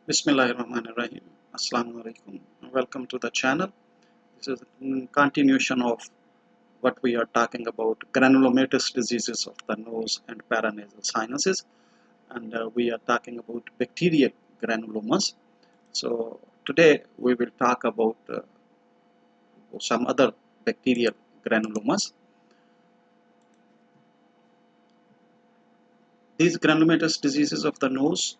Bismillahirrahmanirrahim. Assalamu alaikum. Welcome to the channel. This is a continuation of what we are talking about granulomatous diseases of the nose and paranasal sinuses, and we are talking about bacterial granulomas. So today we will talk about some other bacterial granulomas. These granulomatous diseases of the nose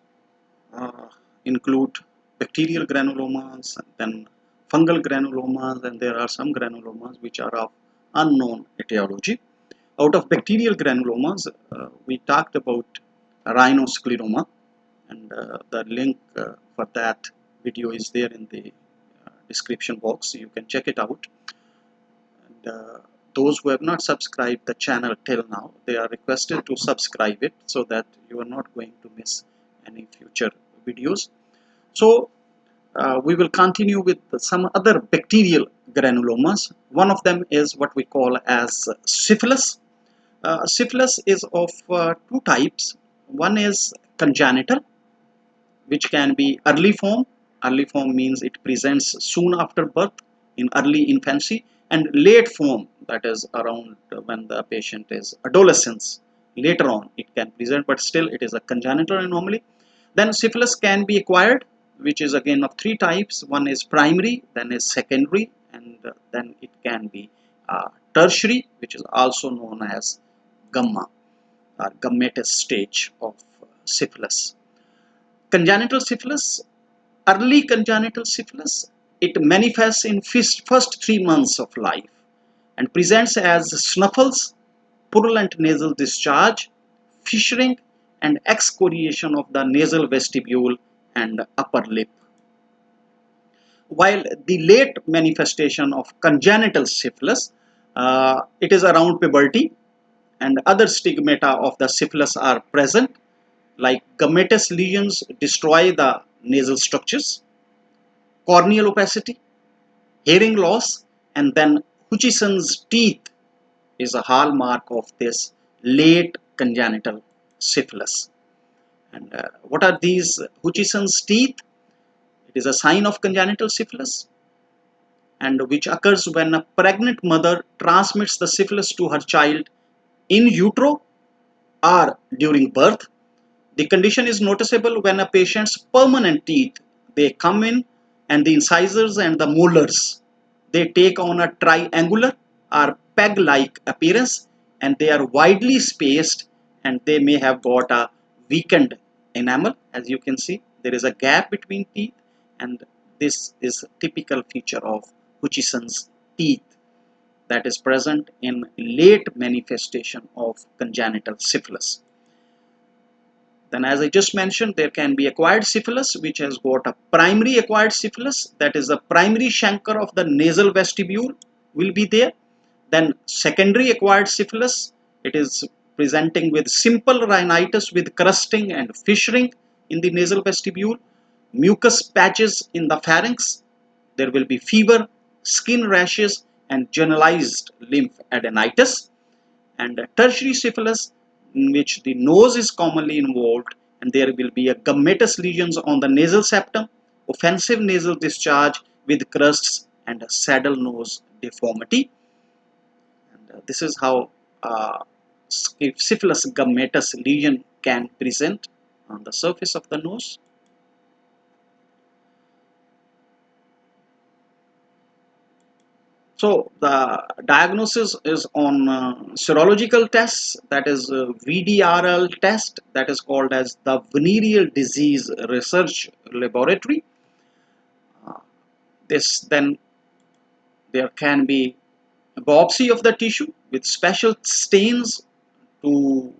uh, include bacterial granulomas, and then fungal granulomas, and there are some granulomas which are of unknown etiology. Out of bacterial granulomas, we talked about rhinoscleroma, and the link for that video is there in the description box. You can check it out. And those who have not subscribed the channel till now, they are requested to subscribe it so that you are not going to miss any future videos. So we will continue with some other bacterial granulomas. One of them is what we call as syphilis. Syphilis is of two types. One is congenital, which can be early form. Early form means it presents soon after birth in early infancy, and late form, that is around when the patient is adolescence. Later on it can present, but still it is a congenital anomaly. Then syphilis can be acquired, which is again of three types. One is primary, then is secondary, and then it can be tertiary, which is also known as gamma or gummatous stage of syphilis. Congenital syphilis, early congenital syphilis, it manifests in first 3 months of life and presents as snuffles, purulent nasal discharge, fissuring, and excoriation of the nasal vestibule and upper lip. While the late manifestation of congenital syphilis, it is around puberty, and other stigmata of the syphilis are present, like gummatous lesions destroy the nasal structures, corneal opacity, hearing loss, and then Hutchinson's teeth is a hallmark of this late congenital syphilis. And what are these Hutchinson's teeth? It is a sign of congenital syphilis, and which occurs when a pregnant mother transmits the syphilis to her child in utero or during birth. The condition is noticeable when a patient's permanent teeth, they come in, and the incisors and the molars, they take on a triangular or peg-like appearance, and they are widely spaced, and they may have got a weakened enamel. As you can see, there is a gap between teeth, and this is a typical feature of Hutchinson's teeth that is present in late manifestation of congenital syphilis. Then, as I just mentioned, there can be acquired syphilis, which has got a primary acquired syphilis, that is the primary chancre of the nasal vestibule will be there. Then secondary acquired syphilis, it is presenting with simple rhinitis with crusting and fissuring in the nasal vestibule, mucus patches in the pharynx, there will be fever, skin rashes, and generalized lymphadenitis. And tertiary syphilis, in which the nose is commonly involved, and there will be a gummatous lesions on the nasal septum, offensive nasal discharge with crusts, and a saddle nose deformity. And this is how syphilis gummatous lesion can present on the surface of the nose. So the diagnosis is on serological tests, that is VDRL test, that is called as the Venereal Disease Research Laboratory. This then there can be a biopsy of the tissue with special stains to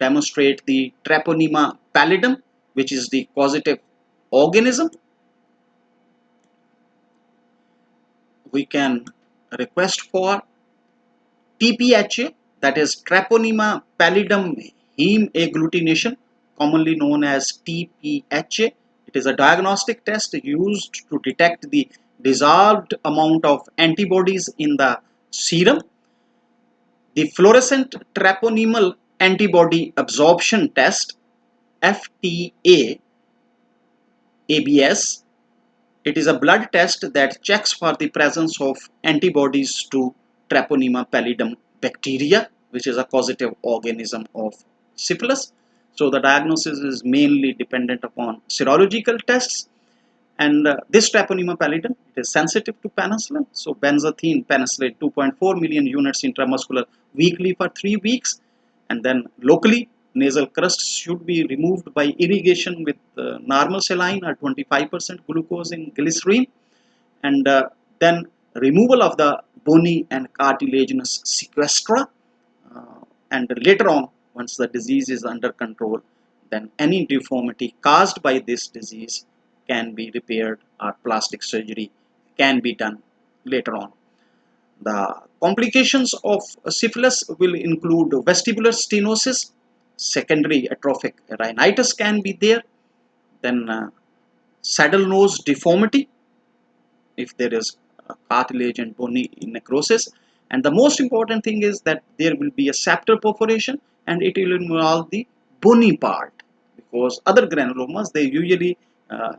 demonstrate the Treponema pallidum, which is the causative organism. We can request for TPHA, that is Treponema pallidum heme agglutination, commonly known as TPHA. It is a diagnostic test used to detect the dissolved amount of antibodies in the serum. The fluorescent treponemal antibody absorption test, FTA, ABS. It is a blood test that checks for the presence of antibodies to Treponema pallidum bacteria, which is a causative organism of syphilis. So the diagnosis is mainly dependent upon serological tests. And this Treponema pallidum, it is sensitive to penicillin. So benzathine penicillin 2.4 million units intramuscular weekly for 3 weeks. And then locally, nasal crust should be removed by irrigation with normal saline or 25% glucose in glycerine. And then removal of the bony and cartilaginous sequestra. And later on, once the disease is under control, then any deformity caused by this disease can be repaired or plastic surgery can be done later on. The complications of syphilis will include vestibular stenosis, secondary atrophic rhinitis can be there, then saddle nose deformity if there is cartilage and bony necrosis, and the most important thing is that there will be a septal perforation and it will involve the bony part, because other granulomas, they usually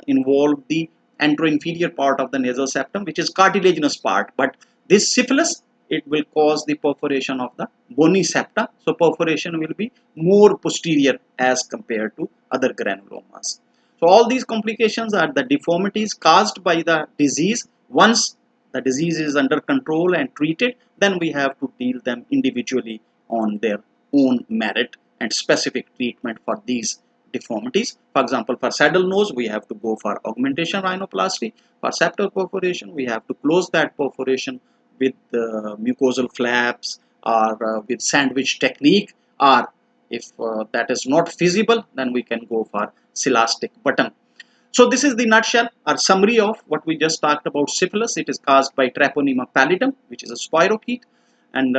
involve the anteroinferior part of the nasal septum, which is cartilaginous part, but this syphilis, it will cause the perforation of the bony septa, so perforation will be more posterior as compared to other granulomas. So all these complications are the deformities caused by the disease. Once the disease is under control and treated, then we have to deal them individually on their own merit and specific treatment for these deformities. For example, for saddle nose, we have to go for augmentation rhinoplasty. For septal perforation, we have to close that perforation with mucosal flaps or with sandwich technique, or if that is not feasible, then we can go for silastic button. So this is the nutshell or summary of what we just talked about syphilis. It is caused by Treponema pallidum, which is a spirochete, and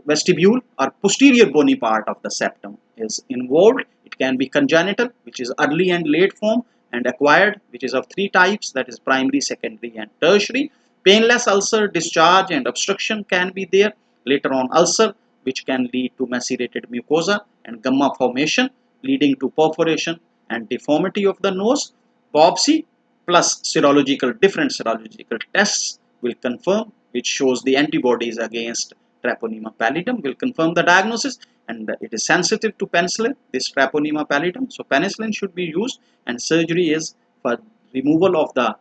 vestibule or posterior bony part of the septum is involved. It can be congenital, which is early and late form, and acquired, which is of 3 types, that is primary, secondary and tertiary. Painless ulcer, discharge and obstruction can be there. Later on ulcer, which can lead to macerated mucosa and gumma formation, leading to perforation and deformity of the nose. Biopsy plus different serological tests will confirm, which shows the antibodies against Treponema pallidum, will confirm the diagnosis, and it is sensitive to penicillin, this Treponema pallidum. So penicillin should be used, and surgery is for removal of the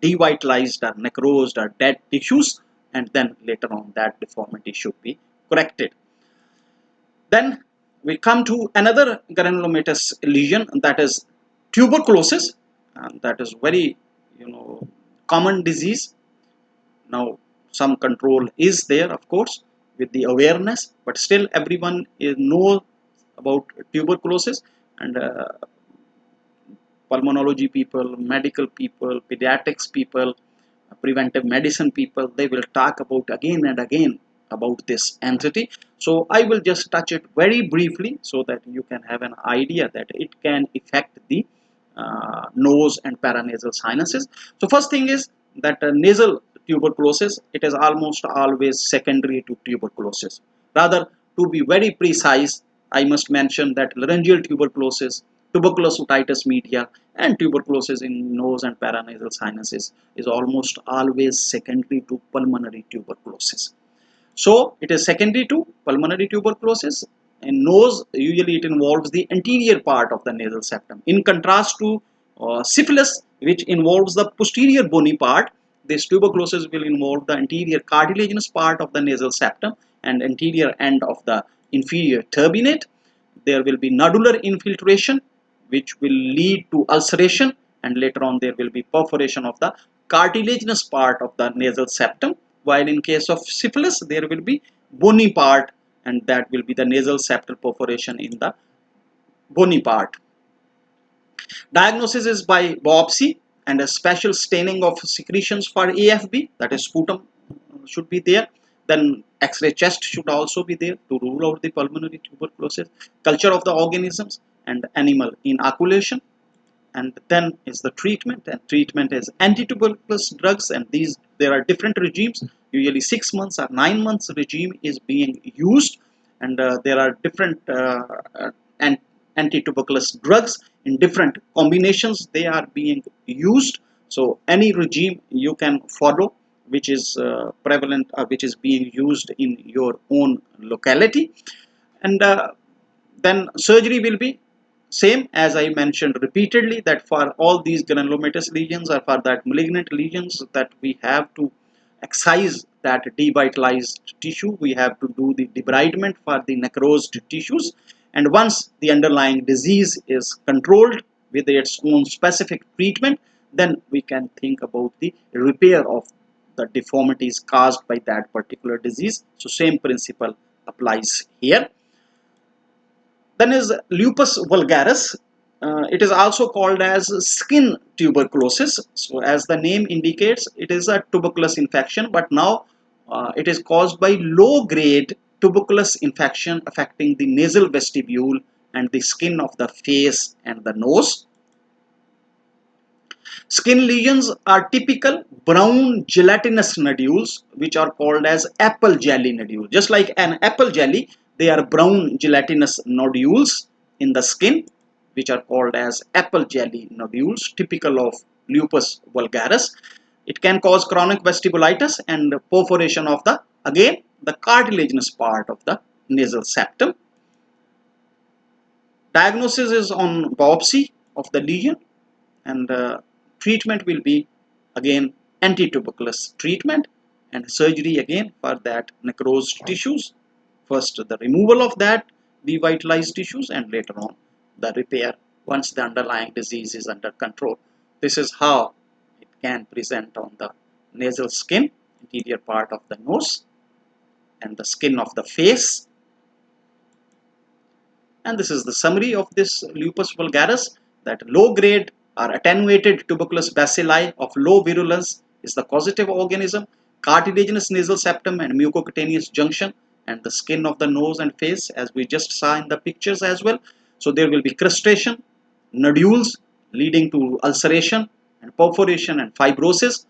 devitalized or necrosed or dead tissues, and then later on that deformity should be corrected. Then we come to another granulomatous lesion, that is tuberculosis, and that is very common disease. Now some control is there, of course, with the awareness, but still everyone knows about tuberculosis, and pulmonology people, medical people, pediatrics people, preventive medicine people, they will talk about again and again about this entity. So I will just touch it very briefly so that you can have an idea that it can affect the nose and paranasal sinuses. So first thing is that nasal tuberculosis, it is almost always secondary to tuberculosis. Rather, to be very precise, I must mention that laryngeal tuberculosis, tuberculous otitis media, and tuberculosis in nose and paranasal sinuses is almost always secondary to pulmonary tuberculosis. So it is secondary to pulmonary tuberculosis. In nose, usually it involves the anterior part of the nasal septum. In contrast to syphilis, which involves the posterior bony part, this tuberculosis will involve the anterior cartilaginous part of the nasal septum and anterior end of the inferior turbinate. There will be nodular infiltration, which will lead to ulceration, and later on there will be perforation of the cartilaginous part of the nasal septum, while in case of syphilis there will be bony part, and that will be the nasal septal perforation in the bony part. Diagnosis is by biopsy and a special staining of secretions for AFB, that is sputum should be there. Then X-ray chest should also be there to rule out the pulmonary tuberculosis. Culture of the organisms and animal inoculation. And then is the treatment, and treatment is anti-tuberculous drugs, and there are different regimes. Usually 6 months or 9 months regime is being used, and there are different anti-tuberculous drugs in different combinations. They are being used. So any regime you can follow which is prevalent, which is being used in your own locality. And then surgery will be same as I mentioned repeatedly, that for all these granulomatous lesions or for that malignant lesions, that we have to excise that devitalized tissue. We have to do the debridement for the necrosed tissues, and once the underlying disease is controlled with its own specific treatment, then we can think about the repair of the deformities caused by that particular disease. So same principle applies here. Then is lupus vulgaris. It is also called as skin tuberculosis. So as the name indicates, it is a tuberculous infection, but now it is caused by low grade tuberculous infection affecting the nasal vestibule and the skin of the face and the nose. Skin lesions are typical brown gelatinous nodules which are called as apple jelly nodules. Just like an apple jelly, they are brown gelatinous nodules in the skin which are called as apple jelly nodules, typical of lupus vulgaris. It can cause chronic vestibulitis and perforation of the, again, the cartilaginous part of the nasal septum. Diagnosis is on biopsy of the lesion, and treatment will be again anti-tuberculous treatment and surgery again for that necrosed tissues. First the removal of that devitalized tissues and later on the repair once the underlying disease is under control. This is how it can present on the nasal skin, interior part of the nose and the skin of the face. And this is the summary of this lupus vulgaris, that low grade or attenuated tuberculous bacilli of low virulence is the causative organism, cartilaginous nasal septum and mucocutaneous junction, and the skin of the nose and face as we just saw in the pictures as well. So there will be crustation, nodules leading to ulceration and perforation and fibrosis.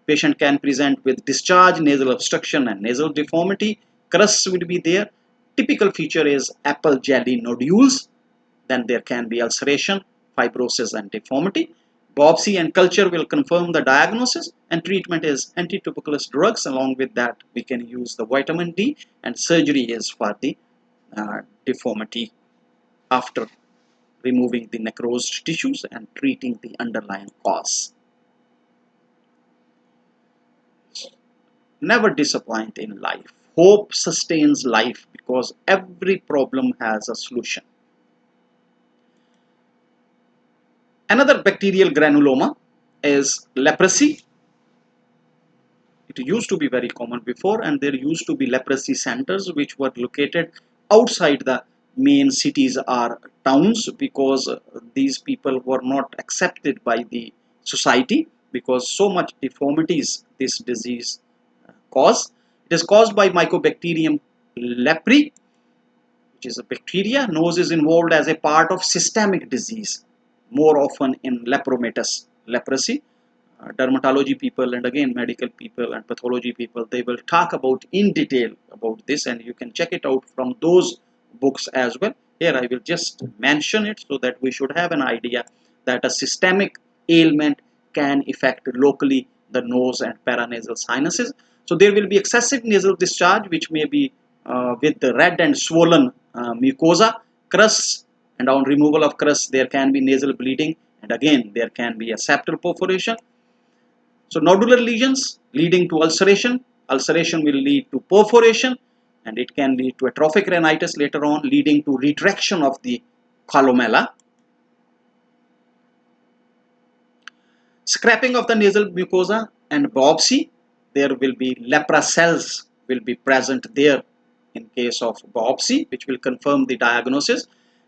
Patient can present with discharge, nasal obstruction and nasal deformity. Crusts will be there. Typical feature is apple jelly nodules. Then there can be ulceration, fibrosis and deformity. Biopsy and culture will confirm the diagnosis, and treatment is anti-tuberculous drugs. Along with that, we can use the vitamin D, and surgery is for the deformity after removing the necrosed tissues and treating the underlying cause. Never disappoint in life. Hope sustains life because every problem has a solution. Another bacterial granuloma is leprosy. It used to be very common before, and there used to be leprosy centers which were located outside the main cities or towns, because these people were not accepted by the society because so much deformities this disease cause. It is caused by Mycobacterium leprae, which is a bacteria. Nose is involved as a part of systemic disease, more often in lepromatous leprosy. Dermatology people and again medical people and pathology people, they will talk about in detail about this, and you can check it out from those books as well. Here I will just mention it so that we should have an idea that a systemic ailment can affect locally the nose and paranasal sinuses. So there will be excessive nasal discharge which may be with the red and swollen mucosa, crusts, and on removal of crusts there can be nasal bleeding, and again there can be a septal perforation. So nodular lesions leading to ulceration. Ulceration will lead to perforation, and it can lead to atrophic rhinitis later on, leading to retraction of the columella. Scraping of the nasal mucosa and biopsy. There will be lepra cells will be present there in case of biopsy, which will confirm the diagnosis.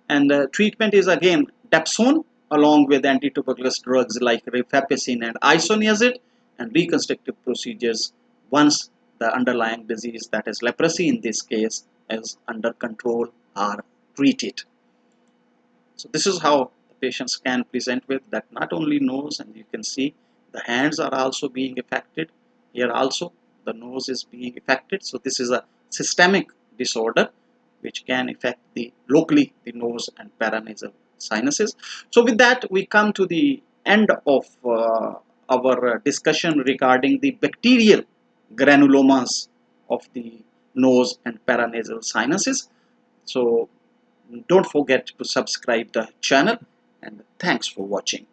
And treatment is again dapsone along with anti-tuberculous drugs like rifampicin and isoniazid, and reconstructive procedures once the underlying disease, that is leprosy in this case, is under control are treated. So this is how the patients can present with that, not only nose, and you can see the hands are also being affected. Here also the nose is being affected. So this is a systemic disorder which can affect locally the nose and paranasal sinuses. So with that, we come to the end of our discussion regarding the bacterial granulomas of the nose and paranasal sinuses. So don't forget to subscribe the channel, and thanks for watching.